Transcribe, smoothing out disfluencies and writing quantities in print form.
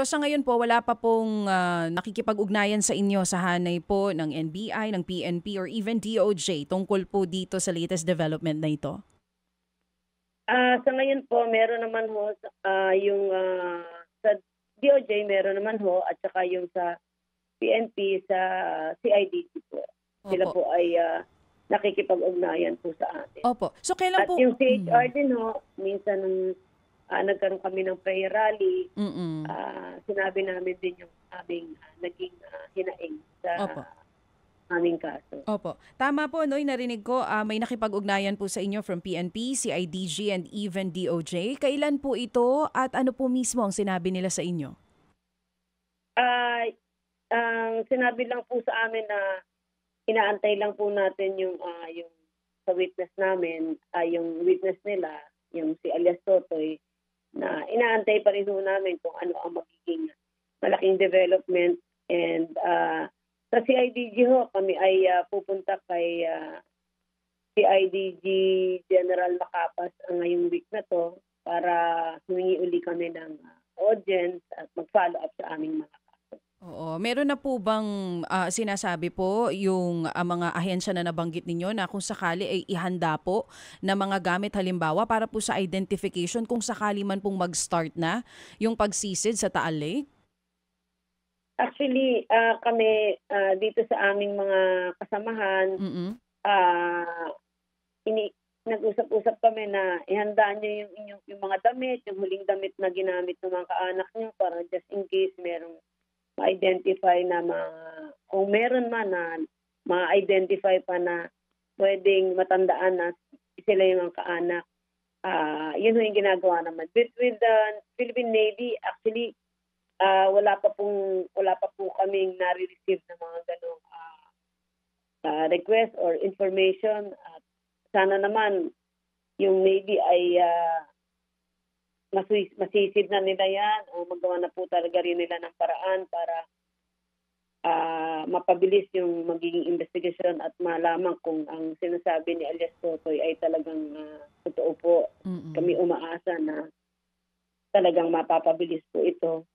sa ngayon po wala pa pong nakikipag-ugnayan sa inyo sa hanay po ng NBI, ng PNP or even DOJ tungkol po dito sa latest development na ito? Sa ngayon po, meron naman ho yung sa DOJ meron naman ho at saka yung sa PNP sa CIDG po. Sila Opo. po ay nakikipag-ugnayan po sa atin. Opo. So kailan At po? yung CHR din ho, minsan nung nagkaroon kami ng prayer rally, Mm-mm. sinabi namin din yung aming naging hinaing sa Opo. aming kaso. Opo. Tama po, Noy, narinig ko may nakipag-ugnayan po sa inyo from PNP, CIDG, and even DOJ. Kailan po ito at ano po mismo ang sinabi nila sa inyo? Ang sinabi lang po sa amin na inaantay lang po natin yung sa witness namin, yung witness nila, yung si alias Totoy, na inaantay pa rin po namin kung ano ang magiging malaking development. And sa CIDG ho, kami ay pupunta kay CIDG General Macapas ngayong week na to para humingi uli kami ng audience at mag-follow up sa aming mga kaso. Oo. Meron na po bang sinasabi po yung mga ahensya na nabanggit ninyo na kung sakali ay ihanda po na mga gamit halimbawa para po sa identification kung sakali man pong mag-start na yung pagsisid sa Taal Lake? Actually, kami dito sa aming mga kasamahan, Mm-mm. ah, nag-usap-usap kami na ihanda niyo yung mga damit, yung huling damit na ginamit ng mga kaanak niyo para just in case merong ma-identify na kung meron man na ma-identify pa na pwedeng matandaan na sila yung mga kaanak. Yun yung ginagawa naman. With the Philippine Navy, actually, wala pa po kaming nare-receive na mga ganong request or information. At sana naman yung Navy ay masisid na nila yan o magawa na po talaga rin nila ng paraan para mapabilis yung magiging investigasyon at malaman kung ang sinasabi ni alias Totoy ay talagang totoo po. Mm-mm. Kami umaasa na talagang mapapabilis po ito.